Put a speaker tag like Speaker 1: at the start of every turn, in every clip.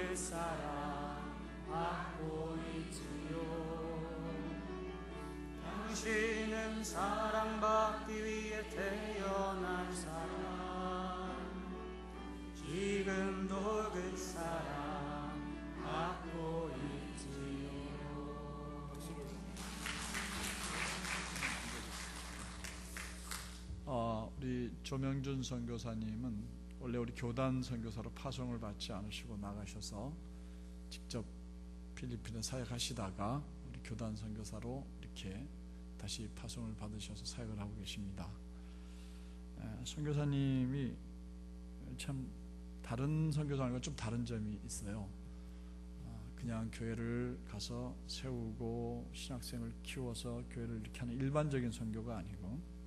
Speaker 1: 그 사랑 받고 있지요. 당신은 사랑받기 위해 태어난 사람, 지금도 그 사랑 받고 있지요.
Speaker 2: 우리 조명준 선교사님은 원래 우리 교단 선교사로 파송을 받지 않으시고 나가셔서 직접 필리핀에 사역하시다가 우리 교단 선교사로 이렇게 다시 파송을 받으셔서 사역을 하고 계십니다. 선교사님이 참 다른 선교사님과 좀 다른 점이 있어요. 그냥 교회를 가서 세우고 신학생을 키워서 교회를 이렇게 하는 일반적인 선교가 아니고,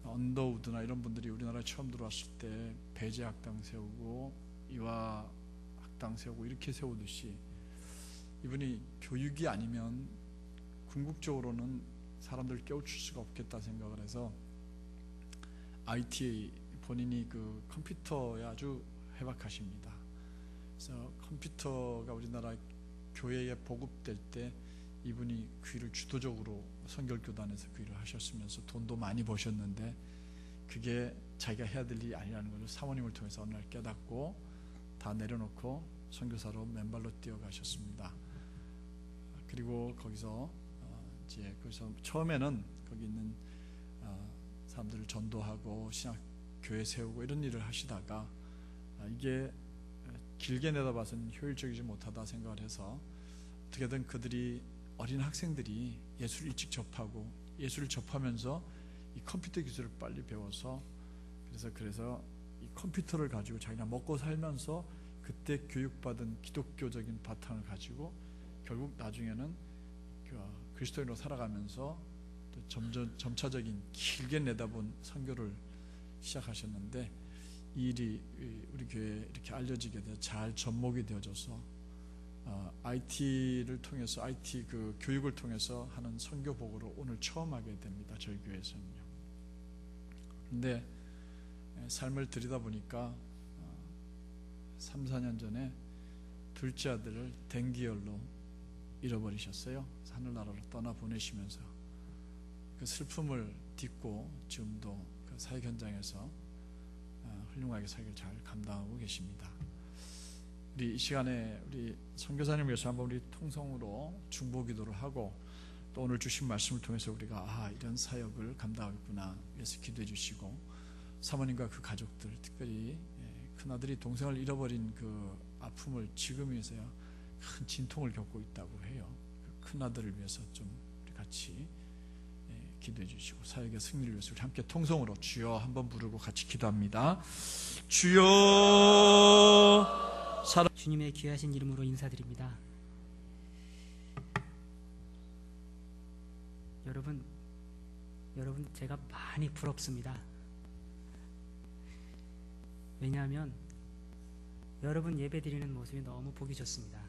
Speaker 2: 언더우드나 이런 분들이 우리나라에 처음 들어왔을 때 배제 학당 세우고 이화 학당 세우고 이렇게 세우듯이, 이분이 교육이 아니면 궁극적으로는 사람들을 깨우칠 수가 없겠다 생각을 해서 IT, 본인이 그 컴퓨터에 아주 해박하십니다. 그래서 컴퓨터가 우리나라 교회에 보급될 때 이분이 그 일을 주도적으로 선결교단에서 그 일을 하셨으면서 돈도 많이 버셨는데 그게 자기가 해야 될 일이 아니라는 것을 사모님을 통해서 어느 날 깨닫고 다 내려놓고 선교사로 맨발로 뛰어가셨습니다. 그리고 거기서 처음에는 거기 있는 사람들을 전도하고 신학 교회 세우고 이런 일을 하시다가 이게 길게 내다봐서는 효율적이지 못하다 생각을 해서 어떻게든 그들이, 어린 학생들이 예수를 일찍 접하고 예수를 접하면서 이 컴퓨터 기술을 빨리 배워서 그래서 이 컴퓨터를 가지고 자기가 먹고 살면서 그때 교육받은 기독교적인 바탕을 가지고 결국 나중에는 그리스도인으로 살아가면서 또 점차적인 길게 내다본 선교를 시작하셨는데, 이 일이 우리 교회에 이렇게 알려지게 되어 잘 접목이 되어져서 IT를 통해서, IT 그 교육을 통해서 하는 선교 보고를 오늘 처음 하게 됩니다. 저희 교회에서는요. 근데 삶을 들이다 보니까 3, 4년 전에 둘째 아들을 dengu열로 잃어버리셨어요. 하늘나라로 떠나보내시면서 그 슬픔을 딛고 지금도 그 사역 현장에서 훌륭하게 사역을 잘 감당하고 계십니다. 우리 이 시간에 우리 선교사님을 위해서 한번 우리 통성으로 중보기도를 하고, 또 오늘 주신 말씀을 통해서 우리가 이런 사역을 감당하겠구나 위해서 기도해 주시고, 사모님과 그 가족들, 특별히 큰아들이 동생을 잃어버린 그 아픔을 지금에서야 큰 진통을 겪고 있다고 해요. 그 큰아들을 위해서 좀 우리 같이 기도해 주시고, 사역의 승리를 위해서 우리 함께 통성으로 주여 한번 부르고 같이 기도합니다. 주여.
Speaker 3: 주님의 귀하신 이름으로 인사드립니다. 여러분 제가 많이 부럽습니다. 왜냐하면 여러분 예배드리는 모습이 너무 보기 좋습니다.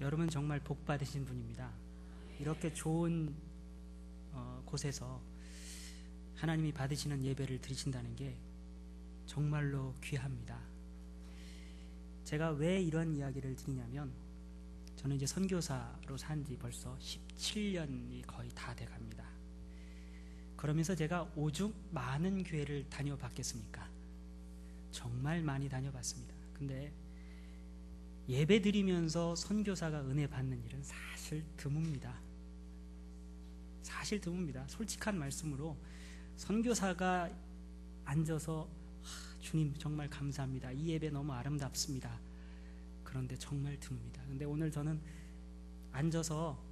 Speaker 3: 여러분 정말 복 받으신 분입니다. 이렇게 좋은 곳에서 하나님이 받으시는 예배를 드리신다는 게 정말로 귀합니다. 제가 왜 이런 이야기를 드리냐면, 저는 이제 선교사로 산 지 벌써 17년이 거의 다 돼갑니다. 그러면서 제가 오죽 많은 교회를 다녀봤겠습니까? 정말 많이 다녀봤습니다. 근데 예배 드리면서 선교사가 은혜 받는 일은 사실 드뭅니다. 사실 드뭅니다. 솔직한 말씀으로 선교사가 앉아서 주님 정말 감사합니다. 이 예배 너무 아름답습니다. 그런데 정말 드뭅니다. 근데 오늘 저는 앉아서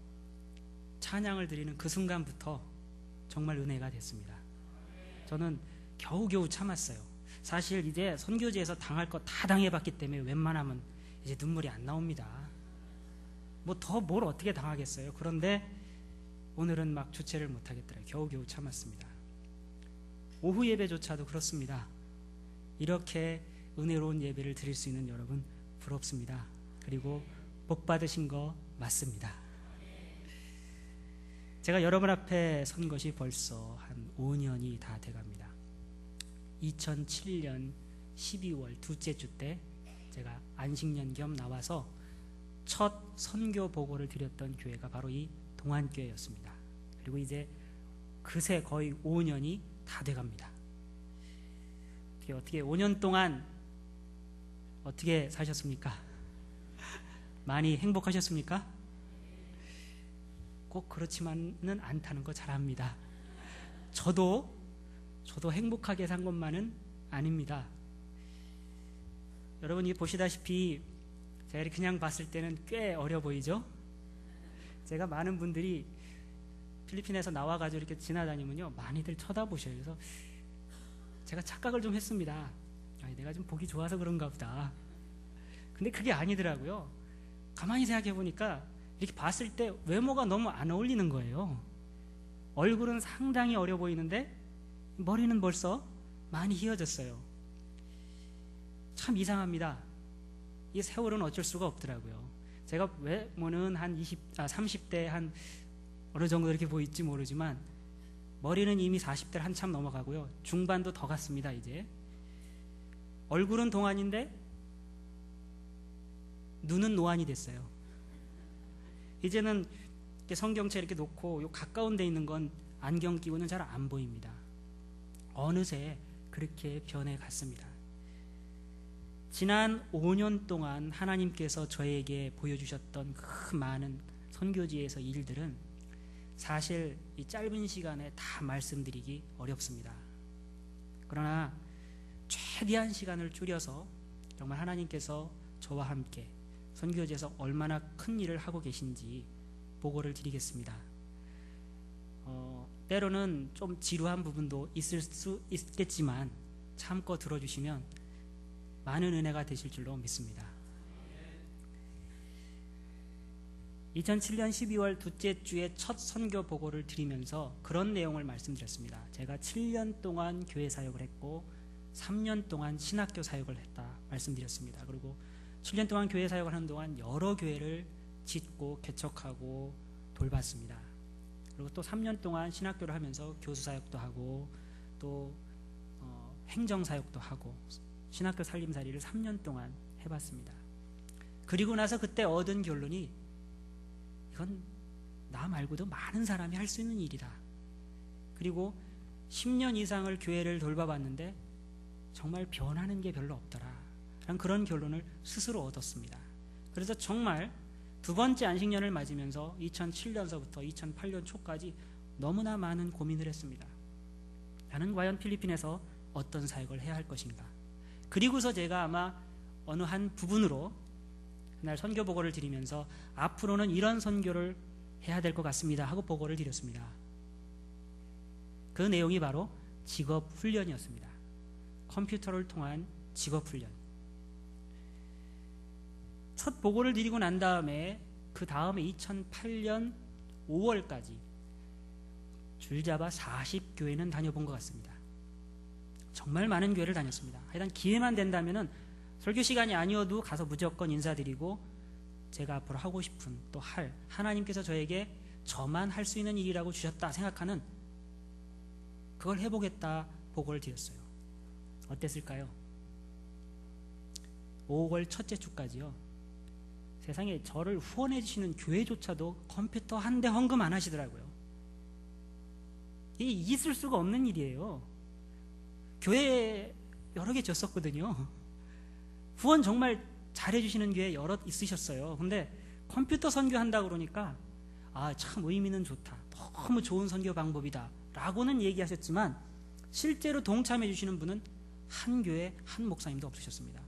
Speaker 3: 찬양을 드리는 그 순간부터 정말 은혜가 됐습니다. 저는 겨우겨우 참았어요. 사실 이제 선교지에서 당할 거 다 당해봤기 때문에 웬만하면 이제 눈물이 안 나옵니다. 뭐 더 뭘 어떻게 당하겠어요. 그런데 오늘은 막 주체를 못하겠더라고요. 겨우겨우 참았습니다. 오후 예배조차도 그렇습니다. 이렇게 은혜로운 예배를 드릴 수 있는 여러분 부럽습니다. 그리고 복 받으신 거 맞습니다. 제가 여러분 앞에 선 것이 벌써 한 5년이 다 돼갑니다. 2007년 12월 둘째 주 때 제가 안식년 겸 나와서 첫 선교 보고를 드렸던 교회가 바로 이 동안교회였습니다. 그리고 이제 그새 거의 5년이 다 돼갑니다. 어떻게 5년 동안 어떻게 사셨습니까? 많이 행복하셨습니까? 꼭 그렇지만은 않다는 거 잘 압니다. 저도 행복하게 산 것만은 아닙니다. 여러분이 보시다시피 제가 그냥 봤을 때는 꽤 어려 보이죠? 제가 많은 분들이 필리핀에서 나와가지고 이렇게 지나다니면요 많이들 쳐다보셔요. 그래서 제가 착각을 좀 했습니다. 내가 좀 보기 좋아서 그런가 보다. 근데 그게 아니더라고요. 가만히 생각해 보니까 이렇게 봤을 때 외모가 너무 안 어울리는 거예요. 얼굴은 상당히 어려 보이는데 머리는 벌써 많이 휘어졌어요. 참 이상합니다. 이 세월은 어쩔 수가 없더라고요. 제가 외모는 한 30대 한 어느 정도 이렇게 보일지 모르지만 머리는 이미 40대를 한참 넘어가고요. 중반도 더 갔습니다. 이제 얼굴은 동안인데 눈은 노안이 됐어요. 이제는 이렇게 성경책 이렇게 놓고 요 가까운 데 있는 건 안경 끼고는 잘 안 보입니다. 어느새 그렇게 변해갔습니다. 지난 5년 동안 하나님께서 저에게 보여주셨던 그 많은 선교지에서 일들은 사실 이 짧은 시간에 다 말씀드리기 어렵습니다. 그러나 최대한 시간을 줄여서 정말 하나님께서 저와 함께 선교지에서 얼마나 큰 일을 하고 계신지 보고를 드리겠습니다. 때로는 좀 지루한 부분도 있을 수 있겠지만 참고 들어주시면 많은 은혜가 되실 줄로 믿습니다. 2007년 12월 둘째 주에 첫 선교 보고를 드리면서 그런 내용을 말씀드렸습니다. 제가 7년 동안 교회 사역을 했고 3년 동안 신학교 사역을 했다 말씀드렸습니다. 그리고 7년 동안 교회 사역을 하는 동안 여러 교회를 짓고 개척하고 돌봤습니다. 그리고 또 3년 동안 신학교를 하면서 교수 사역도 하고 또 행정 사역도 하고 신학교 살림살이를 3년 동안 해봤습니다. 그리고 나서 그때 얻은 결론이 이건 나 말고도 많은 사람이 할 수 있는 일이다. 그리고 10년 이상을 교회를 돌봐봤는데 정말 변하는 게 별로 없더라. 라는 그런 결론을 스스로 얻었습니다. 그래서 정말 두 번째 안식년을 맞으면서 2007년서부터 2008년 초까지 너무나 많은 고민을 했습니다. 나는 과연 필리핀에서 어떤 사역을 해야 할 것인가. 그리고서 제가 아마 어느 한 부분으로 그날 선교 보고를 드리면서 앞으로는 이런 선교를 해야 될 것 같습니다 하고 보고를 드렸습니다. 그 내용이 바로 직업 훈련이었습니다. 컴퓨터를 통한 직업 훈련. 첫 보고를 드리고 난 다음에 그 다음에 2008년 5월까지 줄잡아 40교회는 다녀본 것 같습니다. 정말 많은 교회를 다녔습니다. 하여간 기회만 된다면은 설교 시간이 아니어도 가서 무조건 인사드리고 제가 앞으로 하고 싶은 또 할 하나님께서 저에게 저만 할 수 있는 일이라고 주셨다 생각하는 그걸 해보겠다 보고를 드렸어요. 어땠을까요? 5월 첫째 주까지요. 세상에 저를 후원해 주시는 교회조차도 컴퓨터 한 대 헌금 안 하시더라고요. 이게 있을 수가 없는 일이에요. 교회 여러 개 졌었거든요. 후원 정말 잘해주시는 교회 여러 있으셨어요. 근데 컴퓨터 선교한다 그러니까 참 의미는 좋다. 너무 좋은 선교 방법이다. 라고는 얘기하셨지만 실제로 동참해 주시는 분은 한 교회 한 목사님도 없으셨습니다.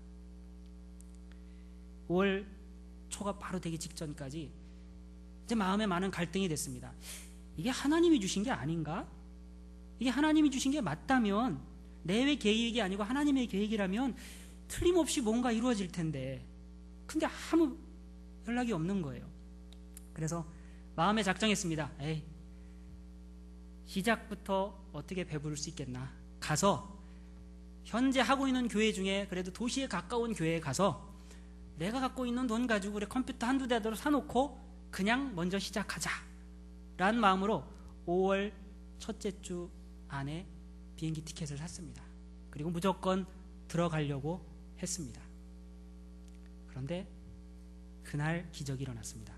Speaker 3: 5월 초가 바로 되기 직전까지 이제 마음에 많은 갈등이 됐습니다. 이게 하나님이 주신 게 아닌가? 이게 하나님이 주신 게 맞다면 내외 계획이 아니고 하나님의 계획이라면 틀림없이 뭔가 이루어질 텐데 근데 아무 연락이 없는 거예요. 그래서 마음에 작정했습니다. 시작부터 어떻게 배부를 수 있겠나. 가서 현재 하고 있는 교회 중에 그래도 도시에 가까운 교회에 가서 내가 갖고 있는 돈 가지고 그래 컴퓨터 한두 대도 사놓고 그냥 먼저 시작하자 라는 마음으로 5월 첫째 주 안에 비행기 티켓을 샀습니다. 그리고 무조건 들어가려고 했습니다. 그런데 그날 기적이 일어났습니다.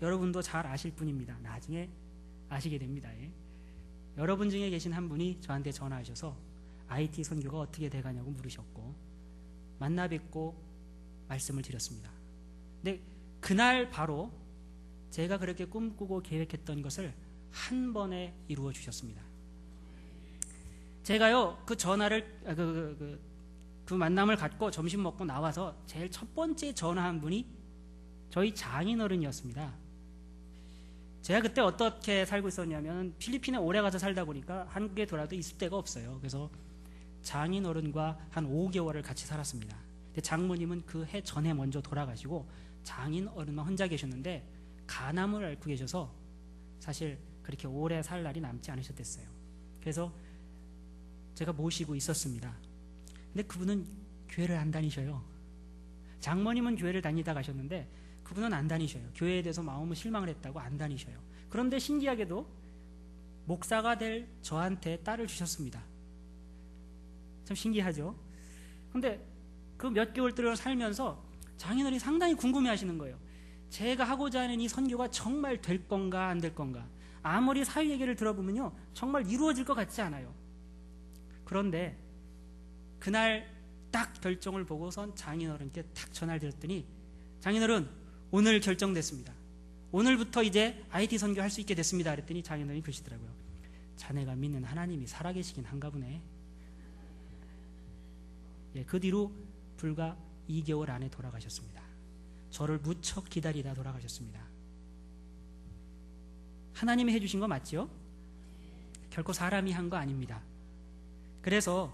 Speaker 3: 여러분도 잘 아실 분입니다. 나중에 아시게 됩니다. 예. 여러분 중에 계신 한 분이 저한테 전화하셔서 IT 선교가 어떻게 돼가냐고 물으셨고 만나 뵙고 말씀을 드렸습니다. 근데 그날 바로 제가 그렇게 꿈꾸고 계획했던 것을 한 번에 이루어 주셨습니다. 제가요 그 전화를 그 만남을 갖고 점심 먹고 나와서 제일 첫 번째 전화한 분이 저희 장인어른이었습니다. 제가 그때 어떻게 살고 있었냐면 필리핀에 오래 가서 살다 보니까 한국에 돌아도 있을 데가 없어요. 그래서 장인어른과 한 5개월을 같이 살았습니다. 근데 장모님은 그 해 전에 먼저 돌아가시고 장인어른만 혼자 계셨는데 간암을 앓고 계셔서 사실 그렇게 오래 살 날이 남지 않으셨댔어요. 그래서 제가 모시고 있었습니다. 근데 그분은 교회를 안 다니셔요. 장모님은 교회를 다니다 가셨는데 그분은 안 다니셔요. 교회에 대해서 마음을 실망을 했다고 안 다니셔요. 그런데 신기하게도 목사가 될 저한테 딸을 주셨습니다. 참 신기하죠? 근데 그 몇 개월 동안 살면서 장인어른이 상당히 궁금해하시는 거예요. 제가 하고자 하는 이 선교가 정말 될 건가 안 될 건가. 아무리 사회 얘기를 들어보면요 정말 이루어질 것 같지 않아요. 그런데 그날 딱 결정을 보고선 장인어른께 딱 전화를 드렸더니 장인어른 오늘 결정됐습니다. 오늘부터 이제 IT 선교 할 수 있게 됐습니다. 그랬더니 장인어른이 그러시더라고요. 자네가 믿는 하나님이 살아계시긴 한가 보네. 예, 그 뒤로 불과 2개월 안에 돌아가셨습니다. 저를 무척 기다리다 돌아가셨습니다. 하나님이 해주신 거 맞죠? 결코 사람이 한 거 아닙니다. 그래서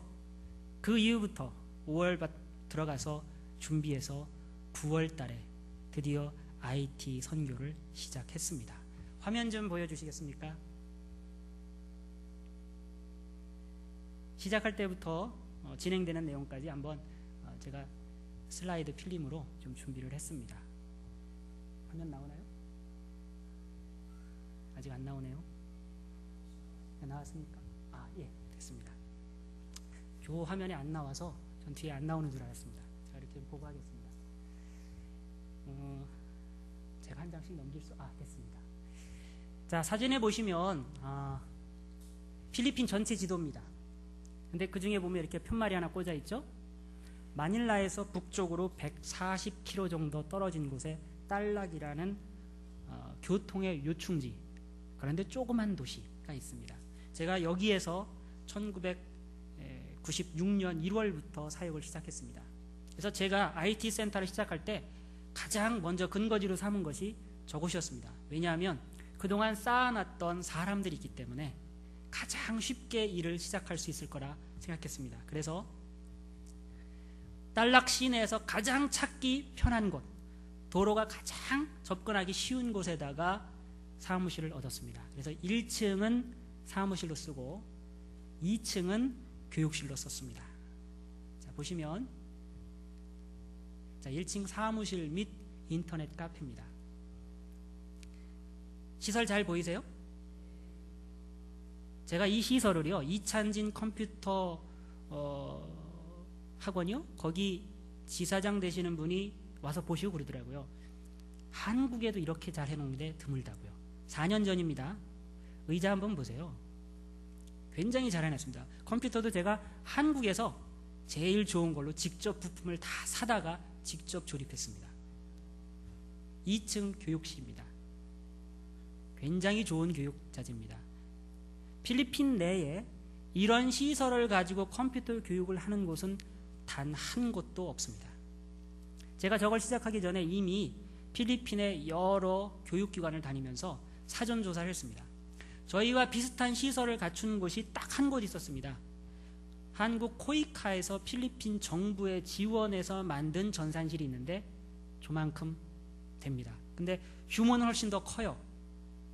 Speaker 3: 그 이후부터 5월 들어가서 준비해서 9월 달에 드디어 IT 선교를 시작했습니다. 화면 좀 보여주시겠습니까? 시작할 때부터 진행되는 내용까지 한번 제가 슬라이드 필름으로 좀 준비를 했습니다. 화면 나오나요? 아직 안 나오네요. 나왔습니까? 아, 예, 됐습니다. 요 화면에 안 나와서 전 뒤에 안 나오는 줄 알았습니다. 제가 이렇게 보고 하겠습니다. 제가 한 장씩 넘길 수, 됐습니다. 자, 사진에 보시면 필리핀 전체 지도입니다. 근데 그 중에 보면 이렇게 편말이 하나 꽂아 있죠? 마닐라에서 북쪽으로 140km 정도 떨어진 곳에 딸락이라는 교통의 요충지, 그런데 조그만 도시가 있습니다. 제가 여기에서 1996년 1월부터 사역을 시작했습니다. 그래서 제가 IT 센터를 시작할 때 가장 먼저 근거지로 삼은 것이 저곳이었습니다. 왜냐하면 그동안 쌓아놨던 사람들이 있기 때문에 가장 쉽게 일을 시작할 수 있을 거라 생각했습니다. 그래서 딸락 시내에서 가장 찾기 편한 곳, 도로가 가장 접근하기 쉬운 곳에다가 사무실을 얻었습니다. 그래서 1층은 사무실로 쓰고 2층은 교육실로 썼습니다. 자, 보시면 1층 사무실 및 인터넷 카페입니다. 시설 잘 보이세요? 제가 이 시설을요 이찬진 컴퓨터 학원이요? 거기 지사장 되시는 분이 와서 보시고 그러더라고요. 한국에도 이렇게 잘 해놓는데 드물다고요. 4년 전입니다. 의자 한번 보세요. 굉장히 잘 해놨습니다. 컴퓨터도 제가 한국에서 제일 좋은 걸로 직접 부품을 다 사다가 직접 조립했습니다. 2층 교육실입니다. 굉장히 좋은 교육자재입니다. 필리핀 내에 이런 시설을 가지고 컴퓨터 교육을 하는 곳은 단 한 곳도 없습니다. 제가 저걸 시작하기 전에 이미 필리핀의 여러 교육기관을 다니면서 사전조사를 했습니다. 저희와 비슷한 시설을 갖춘 곳이 딱 한 곳 있었습니다. 한국 코이카에서 필리핀 정부의 지원해서 만든 전산실이 있는데 조만큼 됩니다. 근데 규모는 훨씬 더 커요.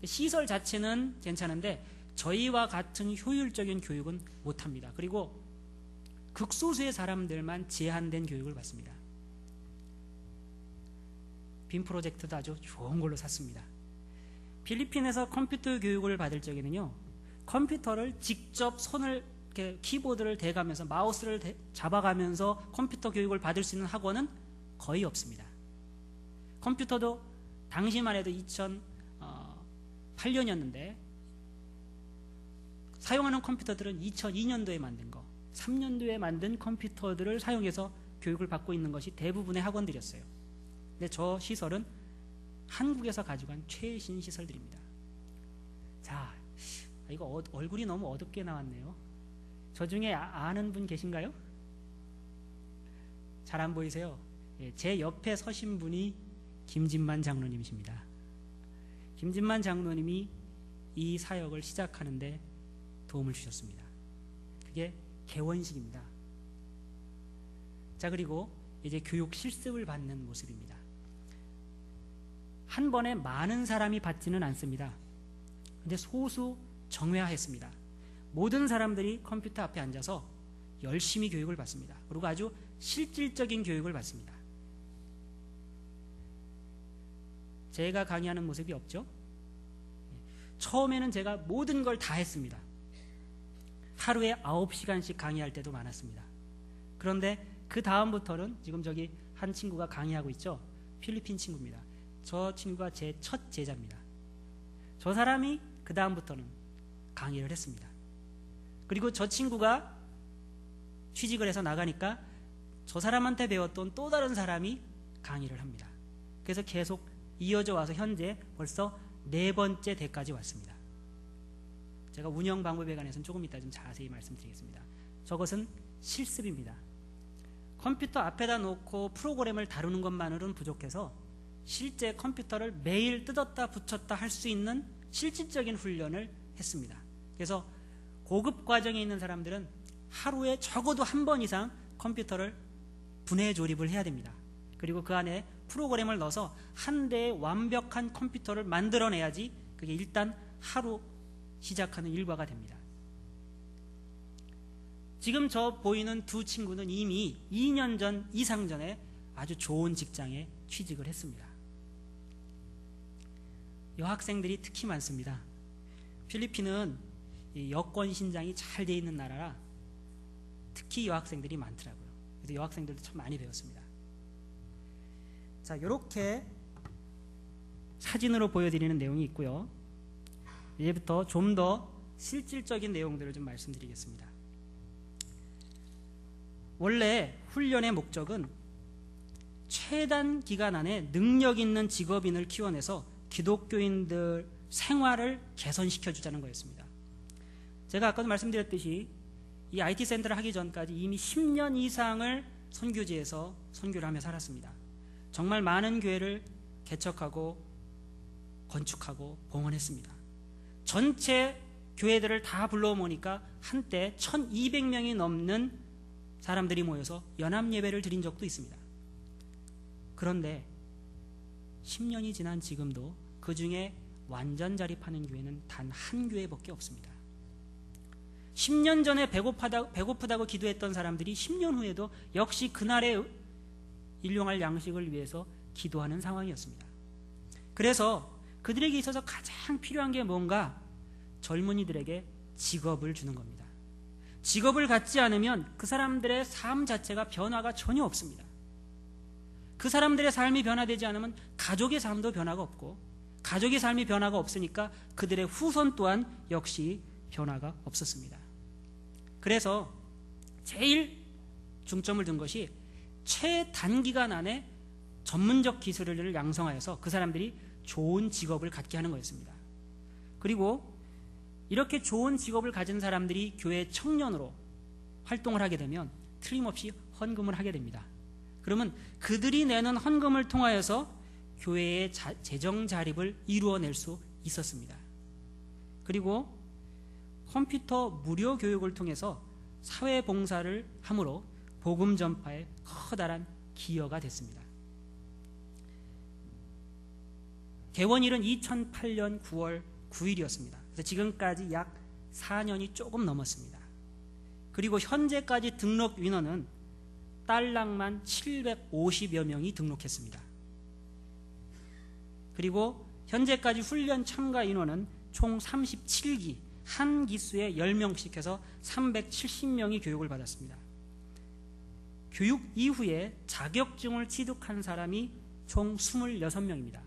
Speaker 3: 시설 자체는 괜찮은데 저희와 같은 효율적인 교육은 못합니다. 그리고 극소수의 사람들만 제한된 교육을 받습니다. 빔 프로젝트도 아주 좋은 걸로 샀습니다. 필리핀에서 컴퓨터 교육을 받을 적에는요 컴퓨터를 직접 손을 이렇게 키보드를 대가면서 마우스를 잡아가면서 컴퓨터 교육을 받을 수 있는 학원은 거의 없습니다. 컴퓨터도 당시만 해도 2008년이었는데 사용하는 컴퓨터들은 2002년도에 만든 거, 3년도에 만든 컴퓨터들을 사용해서 교육을 받고 있는 것이 대부분의 학원들이었어요. 근데 저 시설은 한국에서 가져간 최신 시설들입니다. 자, 이거 얼굴이 너무 어둡게 나왔네요. 저 중에 아는 분 계신가요? 잘 안 보이세요? 예, 제 옆에 서신 분이 김진만 장로님이십니다. 김진만 장로님이 이 사역을 시작하는데 도움을 주셨습니다. 그게 개원식입니다. 자, 그리고 이제 교육 실습을 받는 모습입니다. 한 번에 많은 사람이 받지는 않습니다. 근데 소수 정회화했습니다. 모든 사람들이 컴퓨터 앞에 앉아서 열심히 교육을 받습니다. 그리고 아주 실질적인 교육을 받습니다. 제가 강의하는 모습이 없죠? 처음에는 제가 모든 걸 다 했습니다. 하루에 9시간씩 강의할 때도 많았습니다. 그런데 그 다음부터는 지금 저기 한 친구가 강의하고 있죠? 필리핀 친구입니다. 저 친구가 제 첫 제자입니다. 저 사람이 그 다음부터는 강의를 했습니다. 그리고 저 친구가 취직을 해서 나가니까 저 사람한테 배웠던 또 다른 사람이 강의를 합니다. 그래서 계속 이어져 와서 현재 벌써 4번째 대까지 왔습니다. 제가 운영 방법에 관해서는 조금 이따 좀 자세히 말씀드리겠습니다. 저것은 실습입니다. 컴퓨터 앞에다 놓고 프로그램을 다루는 것만으로는 부족해서 실제 컴퓨터를 매일 뜯었다 붙였다 할 수 있는 실질적인 훈련을 했습니다. 그래서 고급 과정에 있는 사람들은 하루에 적어도 한 번 이상 컴퓨터를 분해 조립을 해야 됩니다. 그리고 그 안에 프로그램을 넣어서 한 대의 완벽한 컴퓨터를 만들어내야지 그게 일단 하루 시작하는 일과가 됩니다. 지금 저 보이는 두 친구는 이미 2년 전 이상 전에 아주 좋은 직장에 취직을 했습니다. 여학생들이 특히 많습니다. 필리핀은 여권 신장이 잘 돼 있는 나라라 특히 여학생들이 많더라고요. 그래서 여학생들도 참 많이 배웠습니다. 자, 이렇게 사진으로 보여드리는 내용이 있고요. 이제부터 좀 더 실질적인 내용들을 좀 말씀드리겠습니다. 원래 훈련의 목적은 최단 기간 안에 능력 있는 직업인을 키워내서 기독교인들 생활을 개선시켜주자는 거였습니다. 제가 아까도 말씀드렸듯이 이 IT 센터를 하기 전까지 이미 10년 이상을 선교지에서 선교를 하며 살았습니다. 정말 많은 교회를 개척하고 건축하고 봉헌했습니다. 전체 교회들을 다 불러 모으니까 한때 1200명이 넘는 사람들이 모여서 연합 예배를 드린 적도 있습니다. 그런데 10년이 지난 지금도 그 중에 완전 자립하는 교회는 단 한 교회밖에 없습니다. 10년 전에 배고프다고 기도했던 사람들이 10년 후에도 역시 그날의 일용할 양식을 위해서 기도하는 상황이었습니다. 그래서 그들에게 있어서 가장 필요한 게 뭔가 젊은이들에게 직업을 주는 겁니다. 직업을 갖지 않으면 그 사람들의 삶 자체가 변화가 전혀 없습니다. 그 사람들의 삶이 변화되지 않으면 가족의 삶도 변화가 없고 가족의 삶이 변화가 없으니까 그들의 후손 또한 역시 변화가 없었습니다. 그래서 제일 중점을 둔 것이 최단기간 안에 전문적 기술을 양성하여서 그 사람들이 좋은 직업을 갖게 하는 거였습니다. 그리고 이렇게 좋은 직업을 가진 사람들이 교회 청년으로 활동을 하게 되면 틀림없이 헌금을 하게 됩니다. 그러면 그들이 내는 헌금을 통하여서 교회의 재정 자립을 이루어낼 수 있었습니다. 그리고 컴퓨터 무료 교육을 통해서 사회 봉사를 함으로 복음 전파에 커다란 기여가 됐습니다. 개원일은 2008년 9월 9일이었습니다. 그래서 지금까지 약 4년이 조금 넘었습니다. 그리고 현재까지 등록 인원은 딸랑만 750여 명이 등록했습니다. 그리고 현재까지 훈련 참가 인원은 총 37기, 한 기수에 10명씩 해서 370명이 교육을 받았습니다. 교육 이후에 자격증을 취득한 사람이 총 26명입니다.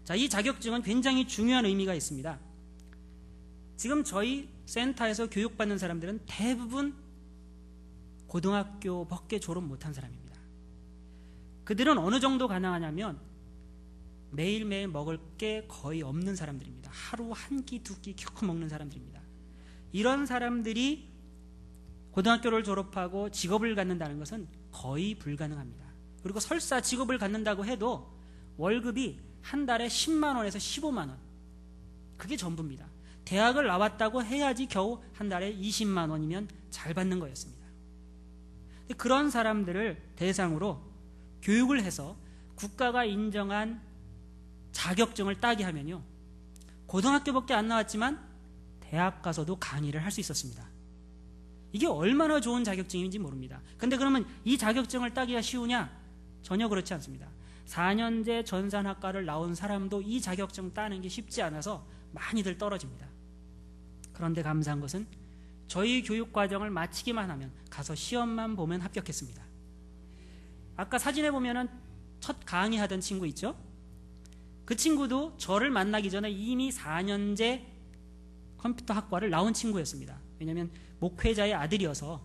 Speaker 3: 자, 이 자격증은 굉장히 중요한 의미가 있습니다. 지금 저희 센터에서 교육받는 사람들은 대부분 고등학교밖에 졸업 못한 사람입니다. 그들은 어느 정도 가능하냐면 매일매일 먹을 게 거의 없는 사람들입니다. 하루 한 끼, 두 끼 겨우 먹는 사람들입니다. 이런 사람들이 고등학교를 졸업하고 직업을 갖는다는 것은 거의 불가능합니다. 그리고 설사 직업을 갖는다고 해도 월급이 한 달에 10만 원에서 15만 원, 그게 전부입니다. 대학을 나왔다고 해야지 겨우 한 달에 20만 원이면 잘 받는 거였습니다. 그런 사람들을 대상으로 교육을 해서 국가가 인정한 자격증을 따게 하면요, 고등학교밖에 안 나왔지만 대학 가서도 강의를 할 수 있었습니다. 이게 얼마나 좋은 자격증인지 모릅니다. 근데 그러면 이 자격증을 따기가 쉬우냐? 전혀 그렇지 않습니다. 4년제 전산학과를 나온 사람도 이 자격증 따는 게 쉽지 않아서 많이들 떨어집니다. 그런데 감사한 것은 저희 교육과정을 마치기만 하면 가서 시험만 보면 합격했습니다. 아까 사진에 보면은 첫 강의하던 친구 있죠? 그 친구도 저를 만나기 전에 이미 4년제 컴퓨터 학과를 나온 친구였습니다. 왜냐하면 목회자의 아들이어서,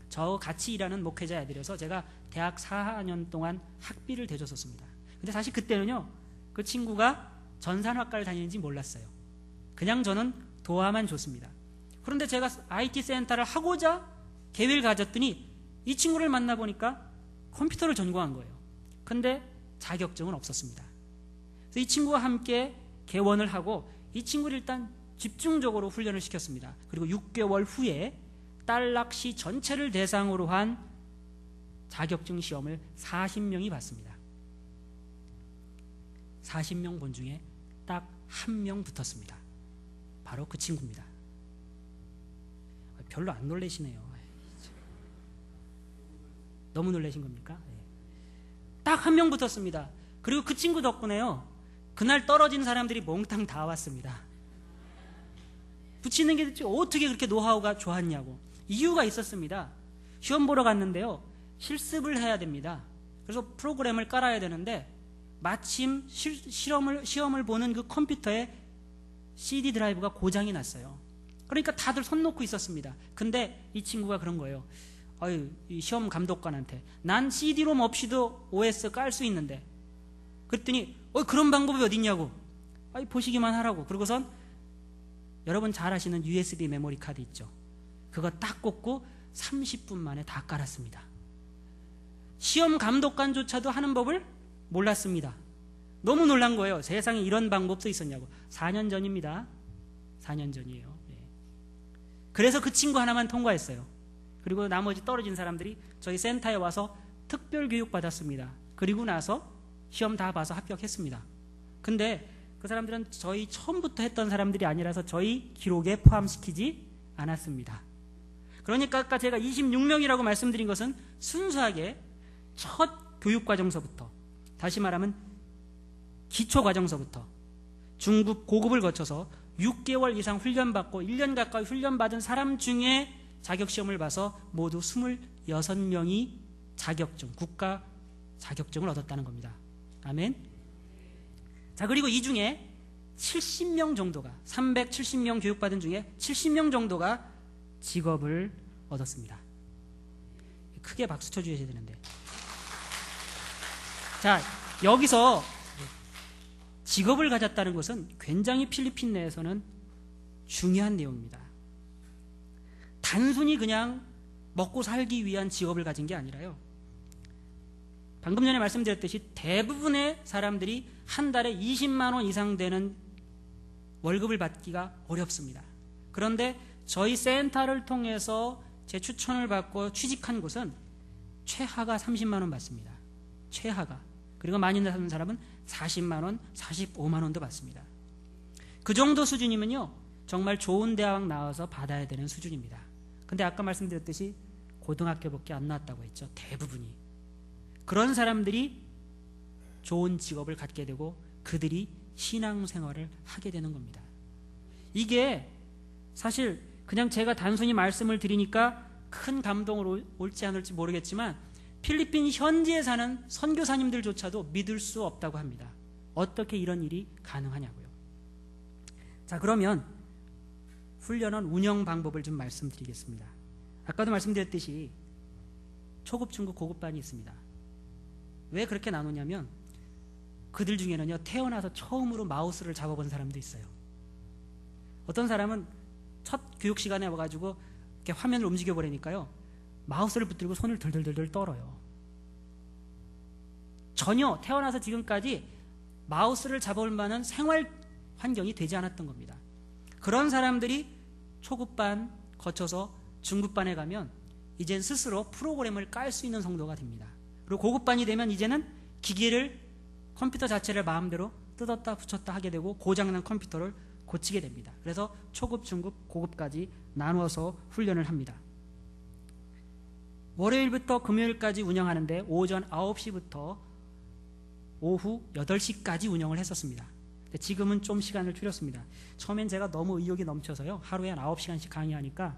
Speaker 3: 저 같이 일하는 목회자의 아들이어서 제가 대학 4년 동안 학비를 대줬었습니다. 근데 사실 그때는요, 그 친구가 전산학과를 다니는지 몰랐어요. 그냥 저는 도와만 줬습니다. 그런데 제가 IT 센터를 하고자 계획을 가졌더니 이 친구를 만나보니까 컴퓨터를 전공한 거예요. 근데 자격증은 없었습니다. 그래서 이 친구와 함께 개원을 하고 이 친구를 일단 집중적으로 훈련을 시켰습니다. 그리고 6개월 후에 딸락시 전체를 대상으로 한 자격증 시험을 40명이 봤습니다. 40명 본 중에 딱 1명 붙었습니다. 바로 그 친구입니다. 별로 안 놀라시네요. 너무 놀라신 겁니까? 딱 1명 붙었습니다. 그리고 그 친구 덕분에요, 그날 떨어진 사람들이 몽땅 다 왔습니다. 붙이는 게 어떻게 그렇게 노하우가 좋았냐고. 이유가 있었습니다. 시험 보러 갔는데요, 실습을 해야 됩니다. 그래서 프로그램을 깔아야 되는데 마침 시험을 보는 그 컴퓨터에 CD 드라이브가 고장이 났어요. 그러니까 다들 손 놓고 있었습니다. 근데 이 친구가 그런 거예요. 이 시험 감독관한테 난 CD롬 없이도 OS 깔 수 있는데, 그랬더니 그런 방법이 어딨냐고. 보시기만 하라고. 그러고선 여러분 잘 아시는 USB 메모리 카드 있죠? 그거 딱 꽂고 30분 만에 다 깔았습니다. 시험 감독관조차도 하는 법을 몰랐습니다. 너무 놀란 거예요. 세상에 이런 방법도 있었냐고. 4년 전입니다. 4년 전이에요. 그래서 그 친구 하나만 통과했어요. 그리고 나머지 떨어진 사람들이 저희 센터에 와서 특별 교육 받았습니다. 그리고 나서 시험 다 봐서 합격했습니다. 근데 그 사람들은 저희 처음부터 했던 사람들이 아니라서 저희 기록에 포함시키지 않았습니다. 그러니까 아까 제가 26명이라고 말씀드린 것은 순수하게 첫 교육과정서부터, 다시 말하면 기초과정서부터 중급, 고급을 거쳐서 6개월 이상 훈련받고 1년 가까이 훈련받은 사람 중에 자격시험을 봐서 모두 26명이 자격증, 국가 자격증을 얻었다는 겁니다. 아멘. 자, 그리고 이 중에 70명 정도가, 370명 교육받은 중에 70명 정도가 직업을 얻었습니다. 크게 박수 쳐주셔야 되는데. 자, 여기서 직업을 가졌다는 것은 굉장히 필리핀 내에서는 중요한 내용입니다. 단순히 그냥 먹고 살기 위한 직업을 가진 게 아니라요, 방금 전에 말씀드렸듯이 대부분의 사람들이 한 달에 20만 원 이상 되는 월급을 받기가 어렵습니다. 그런데 저희 센터를 통해서 제 추천을 받고 취직한 곳은 최하가 30만 원 받습니다. 최하가. 그리고 많이 사는 사람은 40만 원, 45만 원도 받습니다. 그 정도 수준이면요, 정말 좋은 대학 나와서 받아야 되는 수준입니다. 근데 아까 말씀드렸듯이 고등학교밖에 안 나왔다고 했죠. 대부분이. 그런 사람들이 좋은 직업을 갖게 되고 그들이 신앙생활을 하게 되는 겁니다. 이게 사실 그냥 제가 단순히 말씀을 드리니까 큰 감동으로 올지 않을지 모르겠지만 필리핀 현지에 사는 선교사님들조차도 믿을 수 없다고 합니다. 어떻게 이런 일이 가능하냐고요. 자, 그러면 훈련원 운영 방법을 좀 말씀드리겠습니다. 아까도 말씀드렸듯이 초급, 중급, 고급반이 있습니다. 왜 그렇게 나누냐면 그들 중에는요, 태어나서 처음으로 마우스를 잡아본 사람도 있어요. 어떤 사람은 첫 교육 시간에 와가지고 이렇게 화면을 움직여버리니까요, 마우스를 붙들고 손을 덜덜덜 떨어요. 전혀 태어나서 지금까지 마우스를 잡아올 만한 생활 환경이 되지 않았던 겁니다. 그런 사람들이 초급반 거쳐서 중급반에 가면 이젠 스스로 프로그램을 깔 수 있는 정도가 됩니다. 그리고 고급반이 되면 이제는 기기를, 컴퓨터 자체를 마음대로 뜯었다 붙였다 하게 되고 고장난 컴퓨터를 고치게 됩니다. 그래서 초급, 중급, 고급까지 나누어서 훈련을 합니다. 월요일부터 금요일까지 운영하는데 오전 9시부터 오후 8시까지 운영을 했었습니다. 근데 지금은 좀 시간을 줄였습니다. 처음엔 제가 너무 의욕이 넘쳐서요, 하루에 한 9시간씩 강의하니까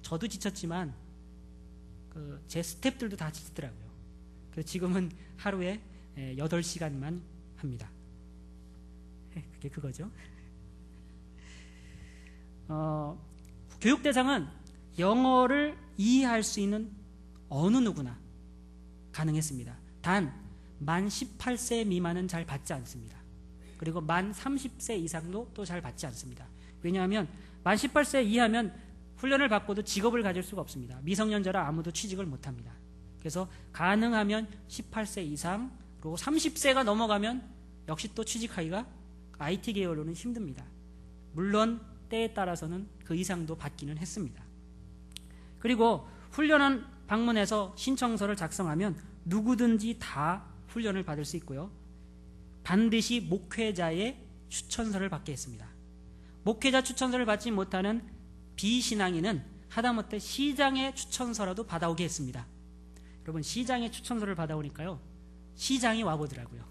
Speaker 3: 저도 지쳤지만 제 스태프들도 다 지치더라고요. 그래서 지금은 하루에 8시간만 합니다. 그게 그거죠. 교육 대상은 영어를 이해할 수 있는 어느 누구나 가능했습니다. 단 만 18세 미만은 잘 받지 않습니다. 그리고 만 30세 이상도 또 잘 받지 않습니다. 왜냐하면 만 18세 이하면 훈련을 받고도 직업을 가질 수가 없습니다. 미성년자라 아무도 취직을 못합니다. 그래서 가능하면 18세 이상, 그리고 30세가 넘어가면 역시 또 취직하기가 IT 계열로는 힘듭니다. 물론 때에 따라서는 그 이상도 받기는 했습니다. 그리고 훈련원 방문해서 신청서를 작성하면 누구든지 다 훈련을 받을 수 있고요. 반드시 목회자의 추천서를 받게 했습니다. 목회자 추천서를 받지 못하는 비신앙인은 하다못해 시장의 추천서라도 받아오게 했습니다. 여러분, 시장의 추천서를 받아오니까요, 시장이 와보더라고요.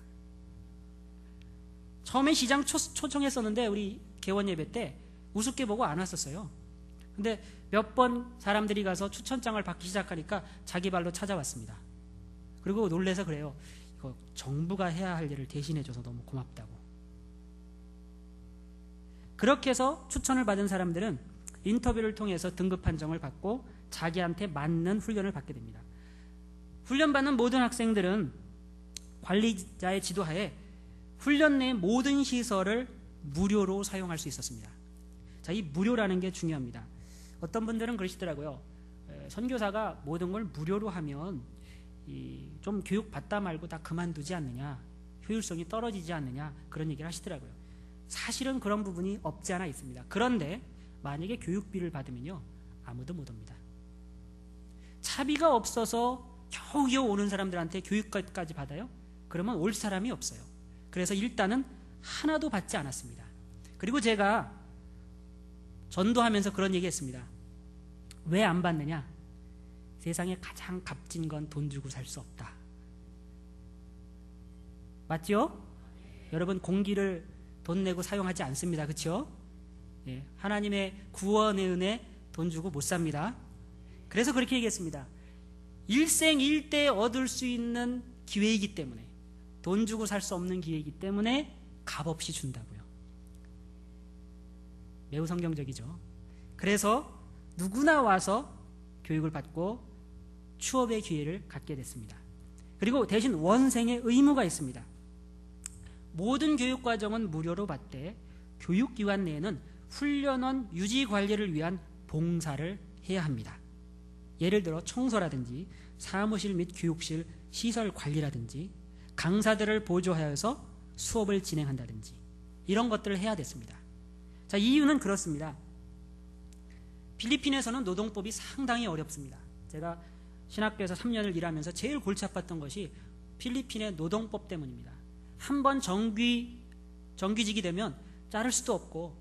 Speaker 3: 처음에 시장 초청했었는데 우리 개원 예배 때 우습게 보고 안 왔었어요. 근데 몇 번 사람들이 가서 추천장을 받기 시작하니까 자기 발로 찾아왔습니다. 그리고 놀래서 그래요. 이거 정부가 해야 할 일을 대신해줘서 너무 고맙다고. 그렇게 해서 추천을 받은 사람들은 인터뷰를 통해서 등급 판정을 받고 자기한테 맞는 훈련을 받게 됩니다. 훈련받는 모든 학생들은 관리자의 지도하에 훈련 내 모든 시설을 무료로 사용할 수 있었습니다. 자, 이 무료라는 게 중요합니다. 어떤 분들은 그러시더라고요. 선교사가 모든 걸 무료로 하면 좀 교육 받다 말고 다 그만두지 않느냐, 효율성이 떨어지지 않느냐, 그런 얘기를 하시더라고요. 사실은 그런 부분이 없지 않아 있습니다. 그런데 만약에 교육비를 받으면요, 아무도 못 옵니다. 차비가 없어서 겨우겨우 오는 사람들한테 교육까지 받아요? 그러면 올 사람이 없어요. 그래서 일단은 하나도 받지 않았습니다. 그리고 제가 전도하면서 그런 얘기했습니다. 왜 안 받느냐? 세상에 가장 값진 건 돈 주고 살 수 없다. 맞죠? 여러분, 공기를 돈 내고 사용하지 않습니다. 그렇죠? 예, 하나님의 구원의 은혜 돈 주고 못 삽니다. 그래서 그렇게 얘기했습니다. 일생일대에 얻을 수 있는 기회이기 때문에, 돈 주고 살 수 없는 기회이기 때문에 값없이 준다고요. 매우 성경적이죠. 그래서 누구나 와서 교육을 받고 취업의 기회를 갖게 됐습니다. 그리고 대신 원생의 의무가 있습니다. 모든 교육과정은 무료로 받되 교육기관 내에는 훈련원 유지 관리를 위한 봉사를 해야 합니다. 예를 들어 청소라든지 사무실 및 교육실 시설 관리라든지 강사들을 보조하여서 수업을 진행한다든지 이런 것들을 해야 됐습니다. 자, 이유는 그렇습니다. 필리핀에서는 노동법이 상당히 어렵습니다. 제가 신학교에서 3년을 일하면서 제일 골치 아팠던 것이 필리핀의 노동법 때문입니다. 한번 정규직이 되면 자를 수도 없고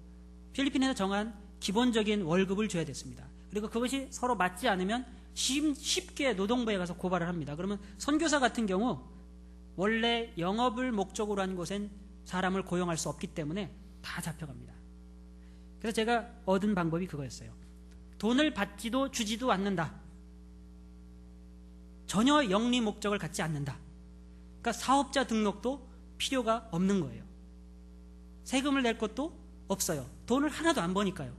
Speaker 3: 필리핀에서 정한 기본적인 월급을 줘야 됐습니다. 그리고 그것이 서로 맞지 않으면 쉽게 노동부에 가서 고발을 합니다. 그러면 선교사 같은 경우 원래 영업을 목적으로 한 곳엔 사람을 고용할 수 없기 때문에 다 잡혀갑니다. 그래서 제가 얻은 방법이 그거였어요. 돈을 받지도 주지도 않는다. 전혀 영리 목적을 갖지 않는다. 그러니까 사업자 등록도 필요가 없는 거예요. 세금을 낼 것도 없어요. 돈을 하나도 안 버니까요.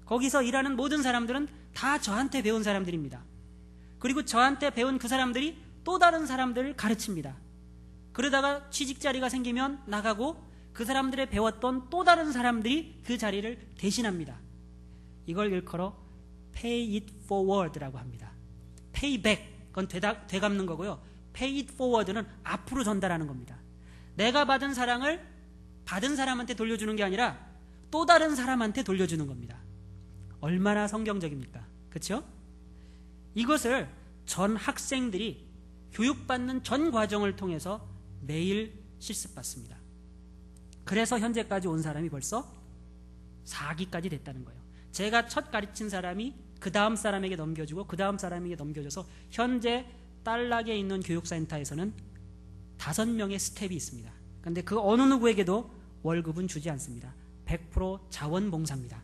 Speaker 3: 거기서 일하는 모든 사람들은 다 저한테 배운 사람들입니다. 그리고 저한테 배운 그 사람들이 또 다른 사람들을 가르칩니다. 그러다가 취직 자리가 생기면 나가고 그 사람들의 배웠던 또 다른 사람들이 그 자리를 대신합니다. 이걸 일컬어 pay it forward라고 합니다. payback, 그건 되갚는 거고요. pay it forward는 앞으로 전달하는 겁니다. 내가 받은 사랑을 받은 사람한테 돌려주는 게 아니라 또 다른 사람한테 돌려주는 겁니다. 얼마나 성경적입니까? 그렇죠? 이것을 전 학생들이 교육받는 전 과정을 통해서 매일 실습받습니다. 그래서 현재까지 온 사람이 벌써 4기까지 됐다는 거예요. 제가 첫 가르친 사람이 그 다음 사람에게 넘겨주고 그 다음 사람에게 넘겨줘서 현재 딸락에 있는 교육센터에서는 5명의 스텝이 있습니다. 그런데 그 어느 누구에게도 월급은 주지 않습니다. 100% 자원봉사입니다.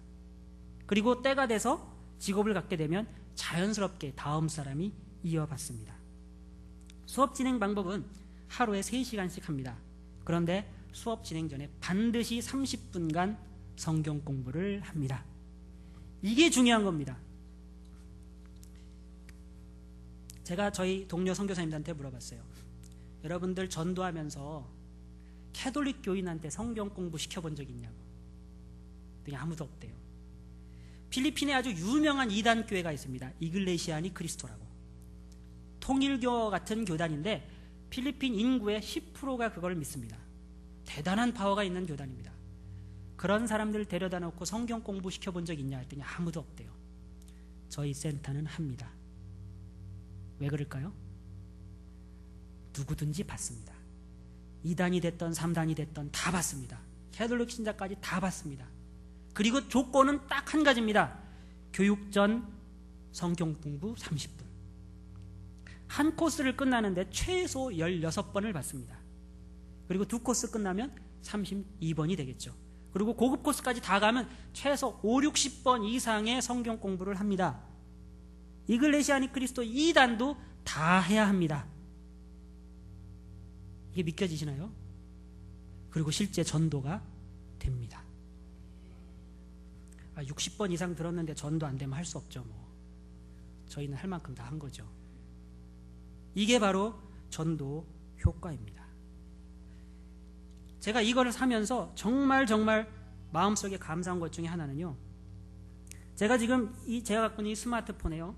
Speaker 3: 그리고 때가 돼서 직업을 갖게 되면 자연스럽게 다음 사람이 이어받습니다. 수업 진행 방법은 하루에 3시간씩 합니다. 그런데 수업 진행 전에 반드시 30분간 성경 공부를 합니다. 이게 중요한 겁니다. 제가 저희 동료 선교사님들한테 물어봤어요. 여러분들 전도하면서 캐톨릭 교인한테 성경 공부 시켜본 적 있냐고. 그냥 아무도 없대요. 필리핀에 아주 유명한 이단 교회가 있습니다. 이글레시아니 크리스토라고. 통일교 같은 교단인데 필리핀 인구의 10%가 그걸 믿습니다. 대단한 파워가 있는 교단입니다. 그런 사람들 데려다 놓고 성경 공부 시켜본 적 있냐 했더니 아무도 없대요. 저희 센터는 합니다. 왜 그럴까요? 누구든지 받습니다. 2단이 됐던 3단이 됐던 다 받습니다. 캐톨릭 신자까지 다 받습니다. 그리고 조건은 딱 한 가지입니다. 교육 전 성경 공부 30분. 한 코스를 끝나는데 최소 16번을 받습니다. 그리고 2코스 끝나면 32번이 되겠죠. 그리고 고급 코스까지 다 가면 최소 5, 60번 이상의 성경 공부를 합니다. 이글레시아니 크리스토 2단도 다 해야 합니다. 이게 믿겨지시나요? 그리고 실제 전도가 됩니다. 60번 이상 들었는데 전도 안 되면 할 수 없죠. 뭐. 저희는 할 만큼 다 한 거죠. 이게 바로 전도 효과입니다. 제가 이거를 사면서 정말 마음속에 감사한 것 중에 하나는요. 제가 지금 제가 갖고 있는 이 스마트폰에요.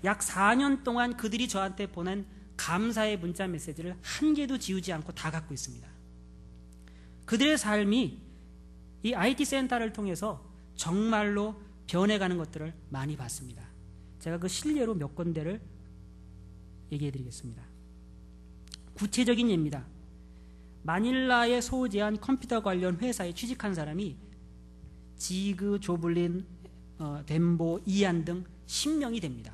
Speaker 3: 약 4년 동안 그들이 저한테 보낸 감사의 문자 메시지를 한 개도 지우지 않고 다 갖고 있습니다. 그들의 삶이 이 IT 센터를 통해서 정말로 변해가는 것들을 많이 봤습니다. 제가 그 실례로 몇 군데를 얘기해 드리겠습니다. 구체적인 예입니다. 마닐라에 소재한 컴퓨터 관련 회사에 취직한 사람이 지그, 조블린, 덴보, 이안 등 10명이 됩니다.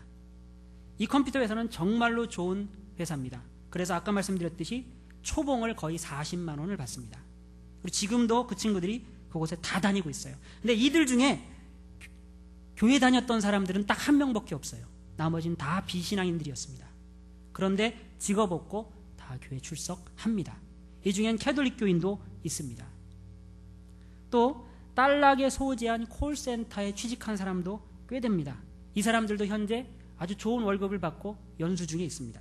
Speaker 3: 이 컴퓨터 회사는 정말로 좋은 회사입니다. 그래서 아까 말씀드렸듯이 초봉을 거의 40만 원을 받습니다. 그리고 지금도 그 친구들이 그곳에 다 다니고 있어요. 근데 이들 중에 교회 다녔던 사람들은 딱 한 명밖에 없어요. 나머지는 다 비신앙인들이었습니다. 그런데 직업 없고 다 교회 출석합니다. 이 중엔 캐톨릭 교인도 있습니다. 또 딸락에 소재한 콜센터에 취직한 사람도 꽤 됩니다. 이 사람들도 현재 아주 좋은 월급을 받고 연수 중에 있습니다.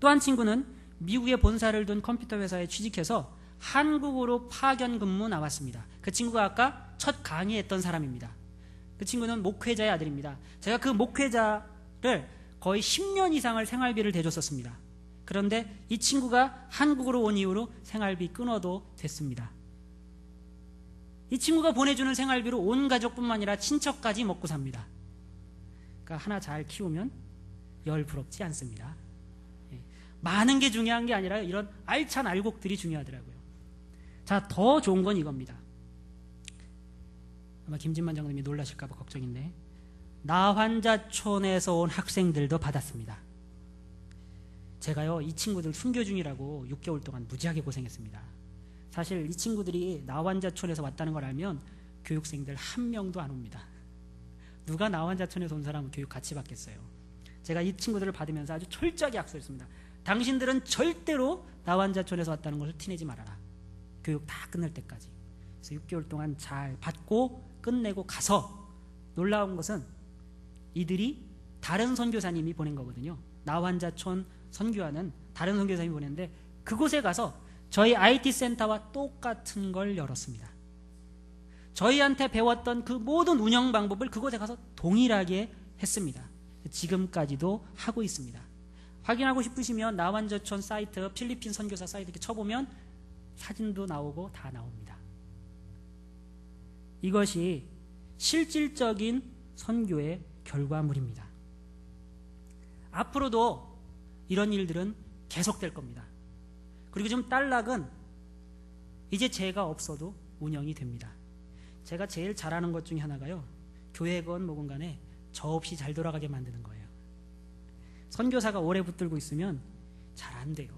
Speaker 3: 또 한 친구는 미국에 본사를 둔 컴퓨터 회사에 취직해서 한국으로 파견 근무 나왔습니다. 그 친구가 아까 첫 강의했던 사람입니다. 그 친구는 목회자의 아들입니다. 제가 그 목회자를 거의 10년 이상을 생활비를 대줬었습니다. 그런데 이 친구가 한국으로 온 이후로 생활비 끊어도 됐습니다. 이 친구가 보내주는 생활비로 온 가족뿐만 아니라 친척까지 먹고 삽니다. 그러니까 하나 잘 키우면 열 부럽지 않습니다. 많은 게 중요한 게 아니라 이런 알찬 알곡들이 중요하더라고요. 자, 더 좋은 건 이겁니다. 아마 김진만 장로님이 놀라실까 봐 걱정인데 나환자촌에서 온 학생들도 받았습니다. 제가요 이 친구들 순교 중이라고 6개월 동안 무지하게 고생했습니다. 사실 이 친구들이 나환자촌에서 왔다는 걸 알면 교육생들 한 명도 안 옵니다. 누가 나환자촌에서 온 사람은 교육 같이 받겠어요? 제가 이 친구들을 받으면서 아주 철저하게 약속했습니다. 당신들은 절대로 나환자촌에서 왔다는 것을 티내지 말아라. 교육 다 끝날 때까지. 그래서 6개월 동안 잘 받고 끝내고 가서 놀라운 것은 이들이 다른 선교사님이 보낸 거거든요. 나환자촌 선교하는 다른 선교사님이 보냈는데 그곳에 가서 저희 IT 센터와 똑같은 걸 열었습니다. 저희한테 배웠던 그 모든 운영 방법을 그곳에 가서 동일하게 했습니다. 지금까지도 하고 있습니다. 확인하고 싶으시면 나환자촌 사이트, 필리핀 선교사 사이트 이렇게 쳐보면 사진도 나오고 다 나옵니다. 이것이 실질적인 선교의 결과물입니다. 앞으로도 이런 일들은 계속될 겁니다. 그리고 지금 딸락은 이제 제가 없어도 운영이 됩니다. 제가 제일 잘하는 것 중에 하나가요, 교회건 뭐건 간에 저 없이 잘 돌아가게 만드는 거예요. 선교사가 오래 붙들고 있으면 잘 안 돼요.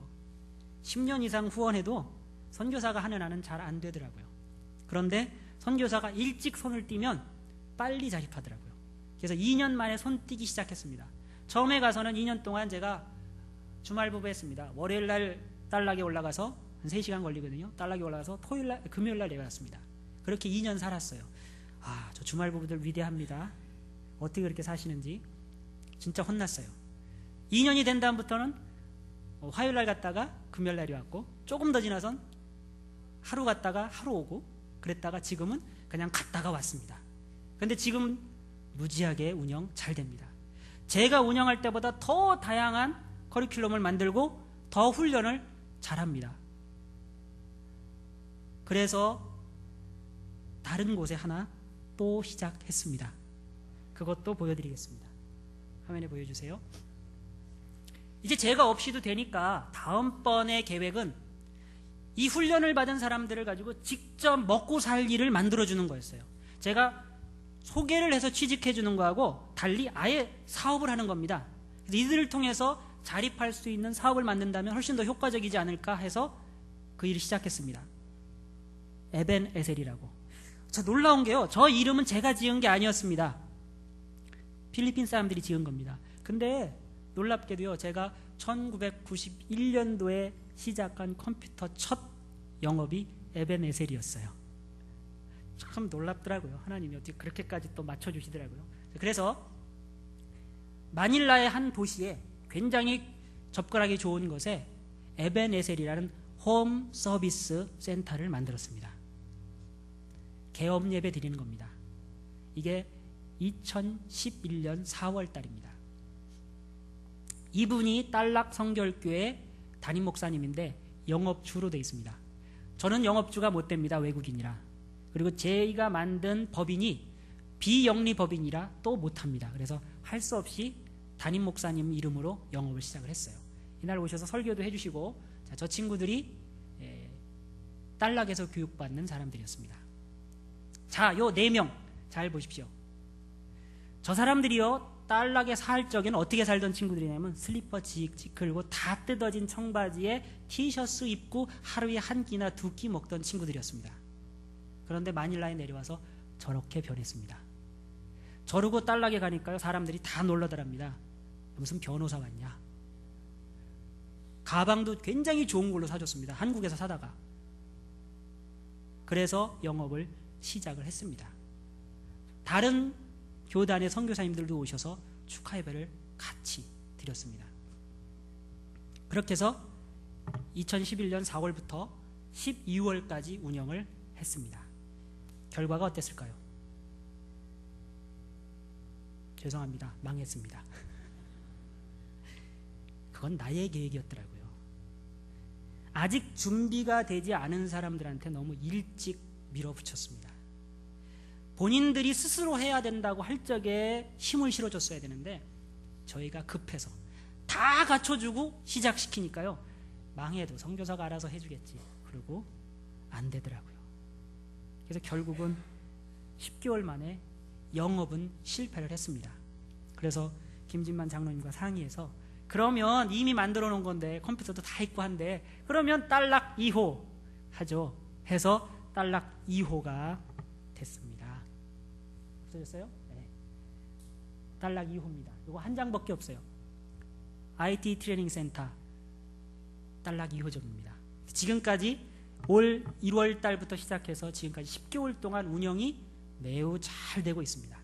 Speaker 3: 10년 이상 후원해도 선교사가 하는 한은 잘 안 되더라고요. 그런데 선교사가 일찍 손을 띄면 빨리 자립하더라고요. 그래서 2년 만에 손 띄기 시작했습니다. 처음에 가서는 2년 동안 제가 주말부부 했습니다. 월요일날 딸락에 올라가서 한 3시간 걸리거든요. 딸락에 올라가서 금요일날 내려갔습니다. 그렇게 2년 살았어요. 아, 저 주말부부들 위대합니다. 어떻게 그렇게 사시는지 진짜 혼났어요. 2년이 된 다음부터는 화요일날 갔다가 금요일날이 왔고, 조금 더 지나선 하루 갔다가 하루 오고, 그랬다가 지금은 그냥 갔다가 왔습니다. 그런데 지금 무지하게 운영 잘 됩니다. 제가 운영할 때보다 더 다양한 커리큘럼을 만들고 더 훈련을 잘합니다. 그래서 다른 곳에 하나 또 시작했습니다. 그것도 보여드리겠습니다. 화면에 보여주세요. 이제 제가 없이도 되니까 다음번의 계획은 이 훈련을 받은 사람들을 가지고 직접 먹고 살 일을 만들어주는 거였어요. 제가 소개를 해서 취직해주는 거하고 달리 아예 사업을 하는 겁니다. 그래서 이들을 통해서 자립할 수 있는 사업을 만든다면 훨씬 더 효과적이지 않을까 해서 그 일을 시작했습니다. 에벤 에셀이라고. 저 놀라운 게요, 저 이름은 제가 지은 게 아니었습니다. 필리핀 사람들이 지은 겁니다. 근데 놀랍게도요, 제가 1991년도에 시작한 컴퓨터 첫 영업이 에벤 에셀이었어요. 참 놀랍더라고요. 하나님이 어떻게 그렇게까지 또 맞춰주시더라고요. 그래서 마닐라의 한 도시에 굉장히 접근하기 좋은 곳에 에벤 에셀이라는 홈 서비스 센터를 만들었습니다. 개업 예배 드리는 겁니다. 이게 2011년 4월 달입니다. 이분이 딸락 성결교회 담임 목사님인데 영업주로 되어 있습니다. 저는 영업주가 못 됩니다. 외국인이라. 그리고 저희가 만든 법인이 비영리 법인이라 또 못합니다. 그래서 할 수 없이 담임 목사님 이름으로 영업을 시작을 했어요. 이날 오셔서 설교도 해주시고, 저 친구들이 딸락에서 교육받는 사람들이었습니다. 자, 요 4명 잘 보십시오. 저 사람들이요, 딸락에 살 적에는 어떻게 살던 친구들이냐면 슬리퍼 지익 걸고 다 뜯어진 청바지에 티셔츠 입고 하루에 한 끼나 2끼 먹던 친구들이었습니다. 그런데 마닐라에 내려와서 저렇게 변했습니다. 저러고 딸락에 가니까요, 사람들이 다 놀라더랍니다. 무슨 변호사 왔냐. 가방도 굉장히 좋은 걸로 사줬습니다. 한국에서 사다가. 그래서 영업을 시작을 했습니다. 다른 교단의 선교사님들도 오셔서 축하 예배를 같이 드렸습니다. 그렇게 해서 2011년 4월부터 12월까지 운영을 했습니다. 결과가 어땠을까요? 죄송합니다. 망했습니다. 그건 나의 계획이었더라고요. 아직 준비가 되지 않은 사람들한테 너무 일찍 밀어붙였습니다. 본인들이 스스로 해야 된다고 할 적에 힘을 실어줬어야 되는데 저희가 급해서 다 갖춰주고 시작시키니까요, 망해도 선교사가 알아서 해주겠지 그러고 안 되더라고요. 그래서 결국은 10개월 만에 영업은 실패를 했습니다. 그래서 김진만 장로님과 상의해서 그러면 이미 만들어 놓은 건데 컴퓨터도 다 있고 한데 그러면 딸락 2호 하죠 해서 딸락 2호가 됐습니다. 없어졌어요? 네. 딸락 2호입니다. 이거 한 장밖에 없어요. IT 트레이닝 센터 딸락 2호점입니다. 지금까지 올 1월 달부터 시작해서 지금까지 10개월 동안 운영이 매우 잘 되고 있습니다.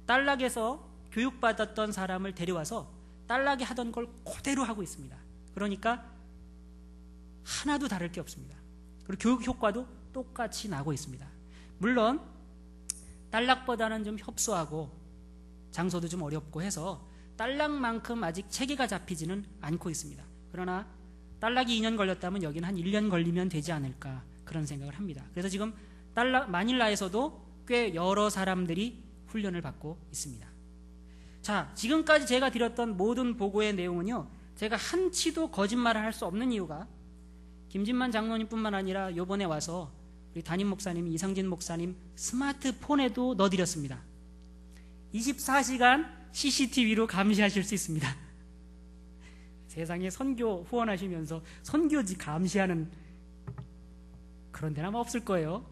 Speaker 3: 딸락에서 교육받았던 사람을 데려와서 딸락이 하던 걸 그대로 하고 있습니다. 그러니까 하나도 다를 게 없습니다. 그리고 교육 효과도 똑같이 나고 있습니다. 물론 딸락보다는 좀 협소하고 장소도 좀 어렵고 해서 딸락만큼 아직 체계가 잡히지는 않고 있습니다. 그러나 딸락이 2년 걸렸다면 여기는 한 1년 걸리면 되지 않을까 그런 생각을 합니다. 그래서 지금 마닐라에서도 꽤 여러 사람들이 훈련을 받고 있습니다. 자, 지금까지 제가 드렸던 모든 보고의 내용은요, 제가 한치도 거짓말을 할 수 없는 이유가 김진만 장로님뿐만 아니라 요번에 와서 우리 담임 목사님, 이상진 목사님 스마트폰에도 넣어드렸습니다. 24시간 CCTV로 감시하실 수 있습니다. 세상에 선교 후원하시면서 선교지 감시하는 그런 데는 아마 없을 거예요.